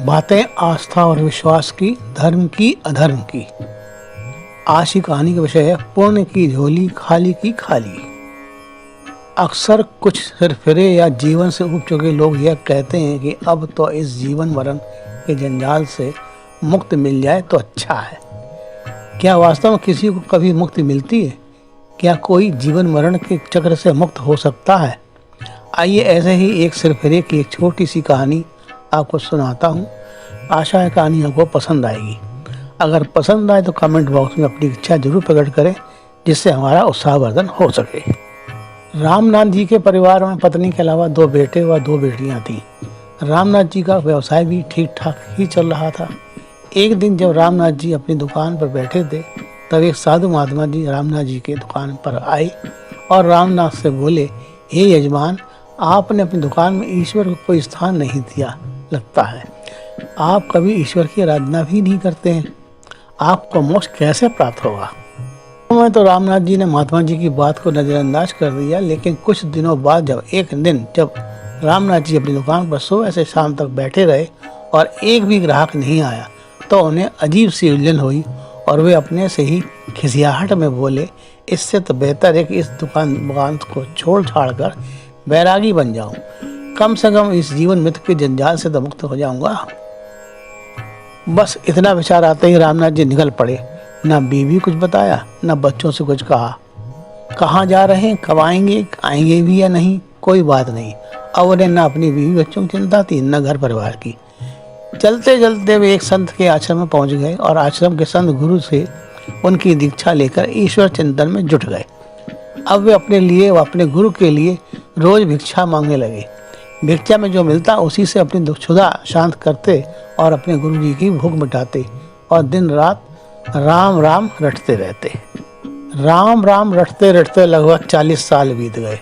बातें आस्था और विश्वास की, धर्म की अधर्म की। आज की कहानी का विषय है पुण्य की झोली खाली की खाली। अक्सर कुछ सिरफिरे या जीवन से उब चुके लोग यह कहते हैं कि अब तो इस जीवन मरण के जंजाल से मुक्ति मिल जाए तो अच्छा है। क्या वास्तव में किसी को कभी मुक्ति मिलती है? क्या कोई जीवन मरण के चक्र से मुक्त हो सकता है? आइए ऐसे ही एक सिरफिरे की एक छोटी सी कहानी आपको सुनाता हूँ। आशा है कहानी आपको पसंद आएगी। अगर पसंद आए तो कमेंट बॉक्स में अपनी इच्छा जरूर प्रकट करें, जिससे हमारा उत्साहवर्धन हो सके। रामनाथ जी के परिवार में पत्नी के अलावा 2 बेटे व 2 बेटियां थीं। रामनाथ जी का व्यवसाय भी ठीक ठाक ही चल रहा था। एक दिन जब रामनाथ जी अपनी दुकान पर बैठे थे, तब एक साधु महात्मा जी रामनाथ जी के दुकान पर आए और रामनाथ से बोले, हे यजमान, आपने अपनी दुकान में ईश्वर को कोई स्थान नहीं दिया। लगता है आप कभी ईश्वर की आराधना भी नहीं करते हैं। आपको मोक्ष कैसे प्राप्त होगा? मैं तो रामनाथ जी ने महात्मा जी की बात को नज़रअंदाज कर दिया। लेकिन कुछ दिनों बाद जब रामनाथ जी अपनी दुकान पर सुबह से शाम तक बैठे रहे और एक भी ग्राहक नहीं आया, तो उन्हें अजीब सी उलझन हुई और वे अपने से ही खिसियाहट में बोले, इससे तो बेहतर है कि इस दुकान को छोड़ छाड़ कर बैरागी बन जाऊं। कम से कम इस जीवन मृत्यु के जंजाल से तो मुक्त हो जाऊंगा। बस इतना विचार आते ही रामनाथ जी निकल पड़े। ना बीवी कुछ बताया, ना बच्चों से कुछ कहा। कहाँ जा रहे हैं, कब आएंगे, आएंगे भी या नहीं, कोई बात नहीं। अब उन्हें ना अपनी बीवी बच्चों की चिंता थी, न घर परिवार की। चलते चलते वे एक संत के आश्रम में पहुंच गए और आश्रम के संत गुरु से उनकी दीक्षा लेकर ईश्वर चिंतन में जुट गए। अब वे अपने लिए व अपने गुरु के लिए रोज भिक्षा मांगने लगे। भिक्षा में जो मिलता उसी से अपनी दुक्षुधा शांत करते और अपने गुरु जी की भूख मिटाते और दिन रात राम राम रटते रहते। राम राम रटते रटते लगभग 40 साल बीत गए।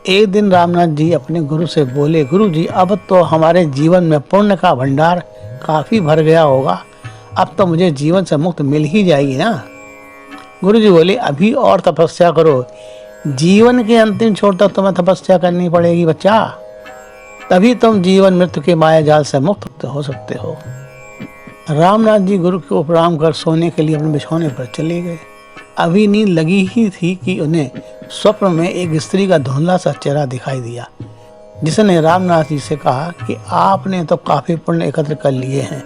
एक दिन रामनाथ जी अपने गुरु से बोले, गुरु जी, अब तो हमारे जीवन में पुण्य का भंडार काफी भर गया होगा। अब तो मुझे जीवन से मुक्त मिल ही जाएगी ना? गुरु जी बोले, अभी और तपस्या करो। जीवन के अंतिम छोर तक तुम्हें तपस्या करनी पड़ेगी बच्चा, तभी तुम जीवन मृत्यु के माया जाल से मुक्त हो सकते हो। रामनाथ जी गुरु को प्रणाम कर सोने के लिए अपने बिछौने पर चले गए। अभी नींद लगी ही थी कि उन्हें स्वप्न में एक स्त्री का धुंधला सा चेहरा दिखाई दिया, जिसने रामनाथ जी से कहा कि आपने तो काफी पुण्य एकत्र कर लिए हैं,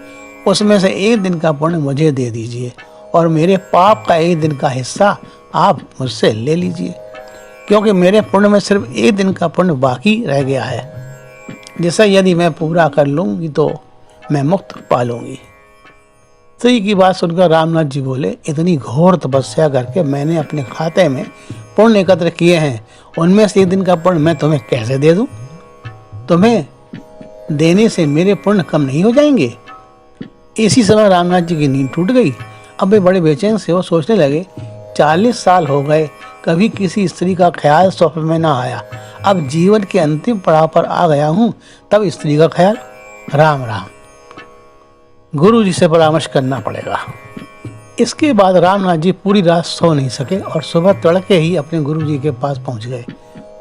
उसमें से एक दिन का पुण्य मुझे दे दीजिए और मेरे पाप का एक दिन का हिस्सा आप मुझसे ले लीजिए, क्योंकि मेरे पुण्य में सिर्फ एक दिन का पुण्य बाकी रह गया है, जिसे यदि मैं पूरा कर लूंगी तो मैं मुक्त पा लूंगी। स्त्री की बात सुनकर रामनाथ जी बोले, इतनी घोर तपस्या करके मैंने अपने खाते में पुण्य एकत्र किए हैं, उनमें से एक दिन का पुण्य मैं तुम्हें कैसे दे दूं? तुम्हें देने से मेरे पुण्य कम नहीं हो जाएंगे? इसी समय रामनाथ जी की नींद टूट गई। अब वे बड़े बेचैन से वो सोचने लगे, 40 साल हो गए, कभी किसी स्त्री का ख्याल स्वप्न में ना आया। अब जीवन के अंतिम पड़ाव पर आ गया हूँ, तब स्त्री का ख्याल। राम राम, गुरु जी से परामर्श करना पड़ेगा। इसके बाद रामनाथ जी पूरी रात सो नहीं सके और सुबह तड़के ही अपने गुरु जी के पास पहुंच गए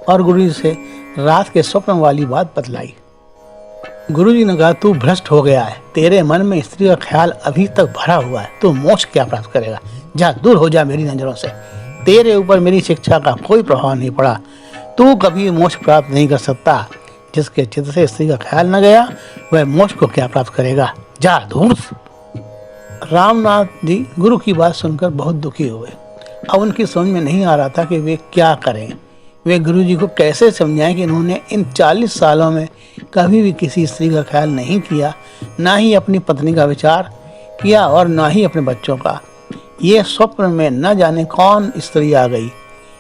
और गुरु जी से रात के स्वप्न वाली बात बतलाई। गुरु जी ने कहा, तू भ्रष्ट हो गया है, तेरे मन में स्त्री का ख्याल अभी तक भरा हुआ है, तू मोक्ष क्या प्राप्त करेगा? जा, दूर हो जा मेरी नजरों से। तेरे ऊपर मेरी शिक्षा का कोई प्रभाव नहीं पड़ा। तू कभी मोक्ष प्राप्त नहीं कर सकता। जिसके चित्त से स्त्री का ख्याल न गया, वह मोक्ष को क्या प्राप्त करेगा? जा दूर। रामनाथ जी गुरु की बात सुनकर बहुत दुखी हुए। अब उनकी समझ में नहीं आ रहा था कि वे क्या करें। वे गुरु जी को कैसे समझाएं कि इन्होंने इन 40 सालों में कभी भी किसी स्त्री का ख्याल नहीं किया, ना ही अपनी पत्नी का विचार किया और ना ही अपने बच्चों का। ये स्वप्न में न जाने कौन स्त्री आ गई।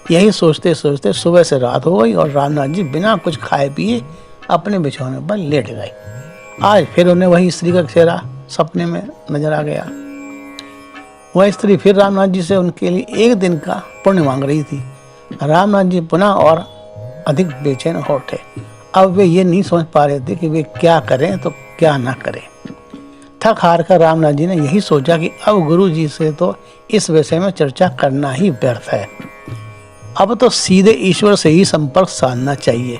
यही सोचते सोचते सुबह से रात हो गई और रामनाथ जी बिना कुछ खाए पिए अपने बिछौने पर लेट गए। आज फिर उन्हें वही स्त्री का चेहरा सपने में नजर आ गया। वह स्त्री फिर रामनाथ जी से उनके लिए एक दिन का पुण्य मांग रही थी। रामनाथ जी पुनः और अधिक बेचैन हो उठे। अब वे ये नहीं समझ पा रहे थे कि वे क्या करें तो क्या ना करें। थक हार कर रामनाथ जी ने यही सोचा कि अब गुरु जी से तो इस विषय में चर्चा करना ही व्यर्थ है। अब तो सीधे ईश्वर से ही संपर्क साधना चाहिए।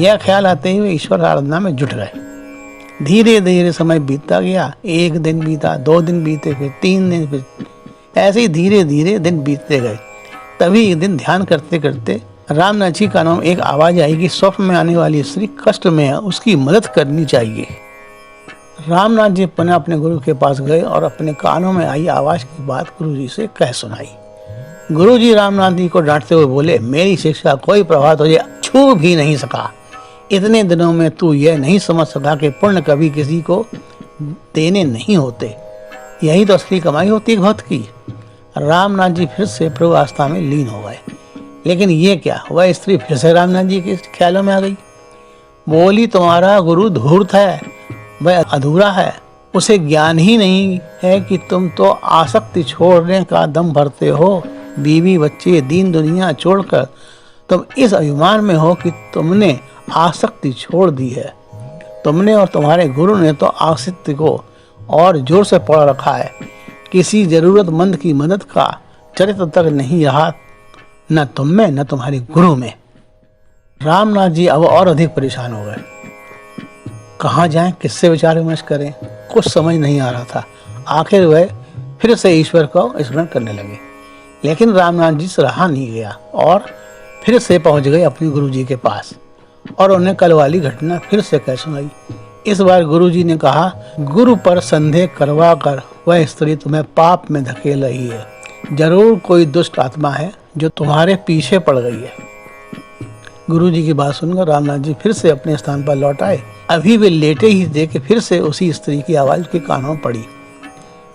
यह ख्याल आते ही वे ईश्वर आराधना में जुट गए। धीरे धीरे समय बीतता गया। 1 दिन बीता, 2 दिन बीते, फिर 3 दिन, फिर ऐसे ही धीरे धीरे दिन बीतते गए। तभी एक दिन ध्यान करते करते रामनाथ जी का नाम एक आवाज आई कि स्वप्न में आने वाली स्त्री कष्ट में है, उसकी मदद करनी चाहिए। रामनाथ जी पुनः अपने गुरु के पास गए और अपने कानों में आई आवाज की बात गुरु जी से कह सुनाई। गुरु जी रामनाथ जी को डांटते हुए बोले, मेरी शिक्षा कोई प्रभाव तुझे छू भी नहीं सका। इतने दिनों में तू यह नहीं समझ सका कि पुण्य कभी किसी को देने नहीं होते, यही तो असली कमाई होती है भक्त की। रामनाथ जी फिर से प्रभु आस्था में लीन हो गए। लेकिन ये क्या, वह स्त्री फिर से रामनाथ जी के ख्यालों में आ गई। बोली, तुम्हारा गुरु धूर्त है, वह अधूरा है, उसे ज्ञान ही नहीं है कि तुम तो आसक्ति छोड़ने का दम भरते हो। बीवी बच्चे दीन दुनिया छोड़कर तुम इस अभिमान में हो कि तुमने आसक्ति छोड़ दी है। तुमने और तुम्हारे गुरु ने तो आसक्ति को और जोर से पकड़ रखा है। किसी जरूरतमंद की मदद का चरित्र तक नहीं रहा, न तुम में न तुम्हारे गुरु में। रामनाथ जी अब और अधिक परेशान हो गए। कहाँ जाएं, किससे विचार विमर्श करें, कुछ समझ नहीं आ रहा था। आखिर वह फिर से ईश्वर को स्मरण करने लगे। लेकिन रामनाथ जी से रहा नहीं गया और फिर से पहुंच गए अपने गुरु जी के पास और उन्हें कल वाली घटना फिर से कह सुनाई। इस बार गुरु जी ने कहा, गुरु पर संदेह करवा कर वह स्त्री तुम्हें पाप में धकेल रही है। जरूर कोई दुष्ट आत्मा है जो तुम्हारे पीछे पड़ गई है। गुरु जी की बात सुनकर रामनाथ जी फिर से अपने स्थान पर लौट आए। अभी वे लेटे ही थे कि फिर से उसी स्त्री की आवाज के कानों में पड़ी।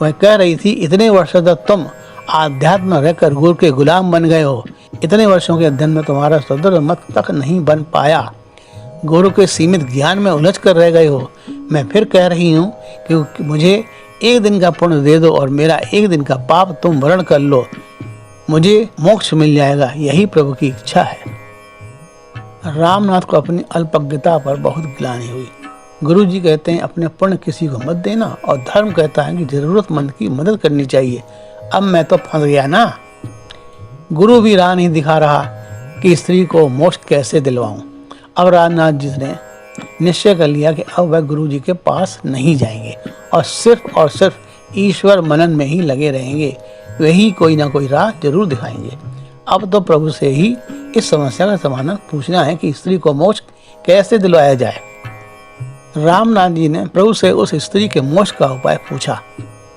वह कह रही थी, इतने वर्षों तक तुम आध्यात्म रहकर गुरु के गुलाम बन गए हो। इतने वर्षों के अध्ययन में तुम्हारा सदृढ़ मत तक नहीं बन पाया। गुरु के सीमित ज्ञान में उलझ कर रह गए हो। मैं फिर कह रही हूँ कि मुझे 1 दिन का पुण्य दे दो और मेरा 1 दिन का पाप तुम वरण कर लो, मुझे मोक्ष मिल जाएगा। यही प्रभु की इच्छा है। रामनाथ को अपनी अल्पज्ञता पर बहुत ग्लानि हुई। गुरु जी कहते हैं अपने पुण्य किसी को मत देना और धर्म कहता है कि जरूरतमंद की मदद करनी चाहिए। अब मैं तो फंस गया ना। गुरु भी राह नहीं दिखा रहा कि स्त्री को मोक्ष कैसे दिलवाऊं। अब रामनाथ जी ने निश्चय कर लिया कि अब वह गुरु जी के पास नहीं जाएंगे और सिर्फ ईश्वर मनन में ही लगे रहेंगे। वही कोई ना कोई राह जरूर दिखाएंगे। अब तो प्रभु से ही इस समस्या का समाधान पूछना है कि स्त्री को मोक्ष कैसे दिलवाया जाए। रामनाथ जी ने प्रभु से उस स्त्री के मोक्ष का उपाय पूछा।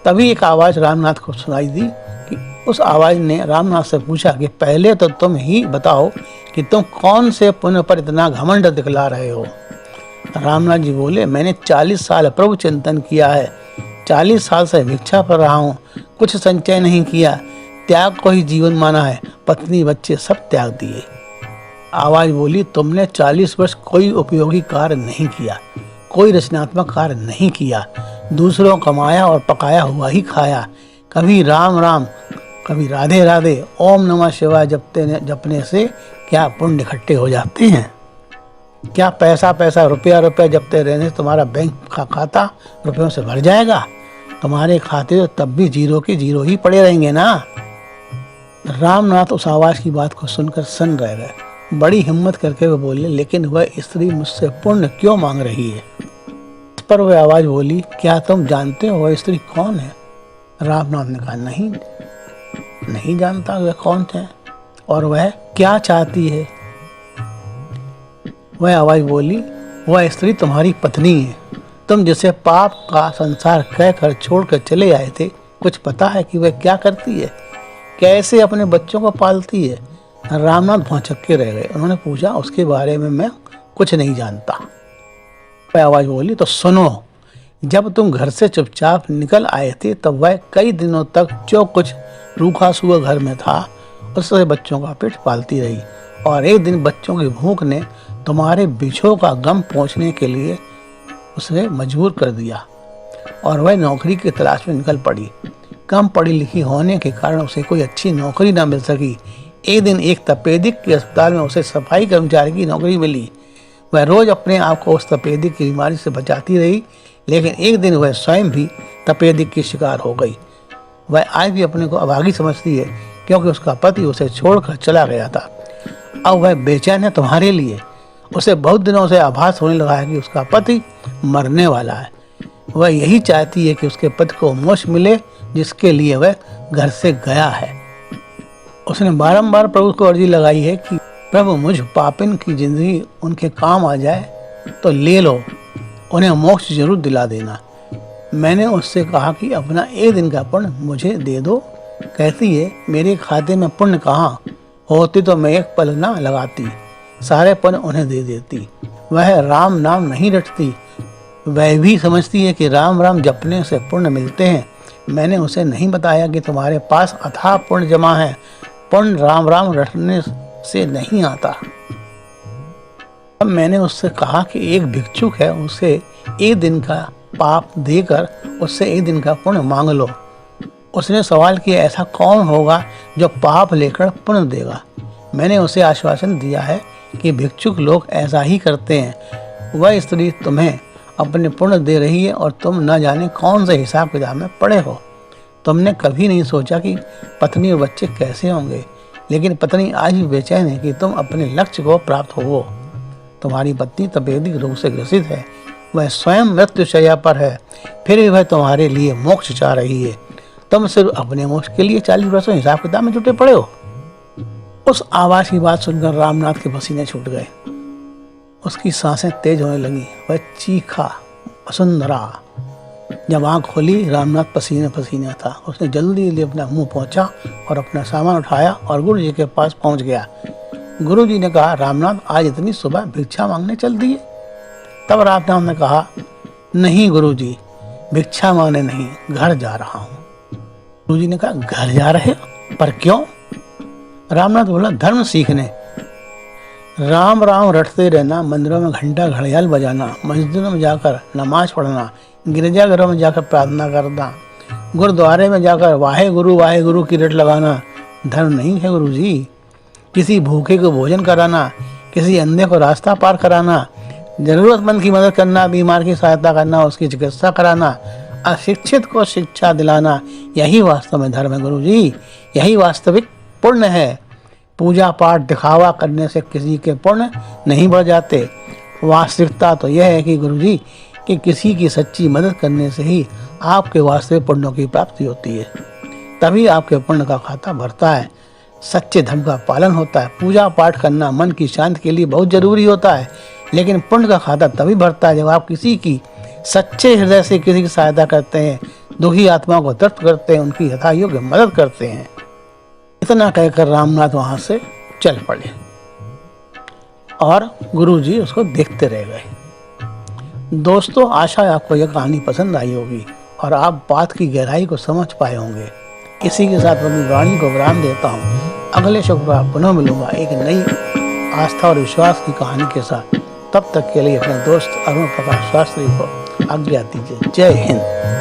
तभी एक आवाज रामनाथ को सुनाई दी कि उस आवाज ने रामनाथ से पूछा कि पहले तो तुम ही बताओ कि तुम कौन से पुण्य पर इतना घमंड दिखला रहे हो। रामनाथ जी बोले, मैंने 40 साल प्रभु चिंतन किया है, 40 साल से भिक्षा पर रहा हूँ, कुछ संचय नहीं किया, त्याग को ही जीवन माना है, पत्नी बच्चे सब त्याग दिए। आवाज बोली, तुमने 40 वर्ष कोई उपयोगी कार्य नहीं किया, कोई रचनात्मक कार्य नहीं किया, दूसरों कमाया और पकाया हुआ ही खाया। कभी राम राम, कभी राधे राधे, ओम नमः शिवाय जपने से क्या पुण्य इकट्ठे हो जाते हैं? क्या पैसा रुपया जपते रहने से तुम्हारा बैंक का खाता रुपयों से भर जाएगा? तुम्हारे खाते तो तब भी 0 के 0 ही पड़े रहेंगे ना। रामनाथ उस आवाज की बात को सुनकर सन्न रह गए। बड़ी हिम्मत करके वो बोले, लेकिन वह स्त्री मुझसे पुण्य क्यों मांग रही है? इस पर वह आवाज बोली, क्या तुम जानते हो वह स्त्री कौन है? रामनाथ ने कहा, नहीं जानता वह कौन है और वह क्या चाहती है। वह आवाज बोली, वह स्त्री तुम्हारी पत्नी है। तुम जिसे पाप का संसार कहकर छोड़कर चले आए थे, कुछ पता है कि वह क्या करती है, कैसे अपने बच्चों को पालती है? रामनाथ भौचक्के रह गए। उन्होंने पूछा, उसके बारे में मैं कुछ नहीं जानता। वह आवाज बोली, तो सुनो, जब तुम घर से चुपचाप निकल आए थे तब वह कई दिनों तक जो कुछ रूखा सूखा घर में था उससे बच्चों का पेट पालती रही और एक दिन बच्चों की भूख ने तुम्हारे बिछोह का गम पहुंचने के लिए उसे मजबूर कर दिया और वह नौकरी की तलाश में निकल पड़ी। कम पढ़ी लिखी होने के कारण उसे कोई अच्छी नौकरी न मिल सकी। एक दिन एक तपेदिक के अस्पताल में उसे सफाई कर्मचारी की नौकरी मिली। वह रोज अपने आप को उस तपेदिक की बीमारी से बचाती रही, लेकिन एक दिन वह स्वयं भी तपेदिक की शिकार हो गई। वह आज भी अपने को अभागी समझती है क्योंकि उसका पति उसे छोड़कर चला गया था। अब वह बेचैन है तुम्हारे लिए उसे बहुत दिनों से आभास होने लगा है कि उसका पति मरने वाला है। वह यही चाहती है कि उसके पति को मोक्ष मिले, जिसके लिए वह घर से गया है। उसने बारंबार प्रभु को अर्जी लगाई है कि प्रभु, मुझ पापिन की जिंदगी उनके काम आ जाए तो ले लो, उन्हें मोक्ष जरूर दिला देना। मैंने उससे कहा कि अपना एक दिन का पुण्य मुझे दे दो। कहती है, मेरे खाते में पुण्य कहाँ होती तो मैं एक पल ना लगाती, सारे पुण्य उन्हें दे देती। वह राम नाम नहीं रटती, वह भी समझती है कि राम राम जपने से पुण्य मिलते हैं। मैंने उसे नहीं बताया कि तुम्हारे पास अथाह पुण्य जमा है, पुण्य राम राम रटने से नहीं आता। अब मैंने उससे कहा कि एक भिक्षुक है, उसे एक दिन का पाप देकर उससे एक दिन का पुण्य मांग लो। उसने सवाल किया, ऐसा कौन होगा जो पाप लेकर पुण्य देगा? मैंने उसे आश्वासन दिया है कि भिक्षुक लोग ऐसा ही करते हैं। वह स्त्री तुम्हें अपने पुण्य दे रही है और तुम न जाने कौन से हिसाब किताब में पड़े हो। तुमने कभी नहीं सोचा कि पत्नी और बच्चे कैसे होंगे, लेकिन पत्नी आज भी बेचैन है कि तुम अपने लक्ष्य को प्राप्त हो। तुम्हारी पत्नी तपेदिक रोग से ग्रसित है, वह स्वयं मृत्युशैया पर है, फिर भी वह तुम्हारे लिए मोक्ष चाह रही है। तुम सिर्फ अपने मोक्ष के लिए 40 वर्षों हिसाब किताब में जुटे पड़े हो। उस आवाज की बात सुनकर रामनाथ के पसीने छूट गए, उसकी सांसें तेज होने लगी। वह चीखा, वसुंधरा। जब आँख खोली, रामनाथ पसीने पसीने था। उसने जल्दी अपना मुंह पहुंचा और अपना सामान उठाया और गुरु जी के पास पहुंच गया। गुरु जी ने कहा, रामनाथ, आज इतनी सुबह भिक्षा मांगने चल दिए? तब रामनाथ ने कहा, नहीं गुरु जी, भिक्षा मांगने नहीं, घर जा रहा हूँ। गुरु जी ने कहा, घर जा रहे हो? पर क्यों? रामनाथ बोला, धर्म सीखने। राम राम रटते रहना, मंदिरों में घंटा घड़ियाल बजाना, मस्जिदों में जाकर नमाज पढ़ना, गिरजाघरों में जाकर प्रार्थना करना, गुरुद्वारे में जाकर वाहे गुरु की रट लगाना धर्म नहीं है गुरु जी। किसी भूखे को भोजन कराना, किसी अंधे को रास्ता पार कराना, जरूरतमंद की मदद करना, बीमार की सहायता करना, उसकी चिकित्सा कराना, अशिक्षित को शिक्षा दिलाना, यही वास्तव में धर्म है गुरु जी। यही वास्तविक पुण्य है। पूजा पाठ दिखावा करने से किसी के पुण्य नहीं बढ़ जाते। वास्तविकता तो यह है कि गुरु जी, कि किसी की सच्ची मदद करने से ही आपके वास्तविक पुण्यों की प्राप्ति होती है। तभी आपके पुण्य का खाता भरता है, सच्चे धर्म का पालन होता है। पूजा पाठ करना मन की शांति के लिए बहुत जरूरी होता है, लेकिन पुण्य का खाता तभी भरता है जब आप किसी की सच्चे हृदय से किसी की सहायता करते हैं, दुखी आत्माओं को तृप्त करते हैं, उनकी यथायोग्य मदद करते हैं। इतना कहकर रामनाथ वहां से चल पड़े और गुरु जी उसको देखते रह गए। दोस्तों, आशा है आपको यह कहानी पसंद आई होगी और आप बात की गहराई को समझ पाए होंगे। इसी के साथ अपनी वाणी को विराम देता हूँ। अगले शुक्रवार पुनः मिलूंगा एक नई आस्था और विश्वास की कहानी के साथ। तब तक के लिए अपने दोस्त अरुण प्रकाश शास्त्री को आज्ञा दीजिए। जय हिंद।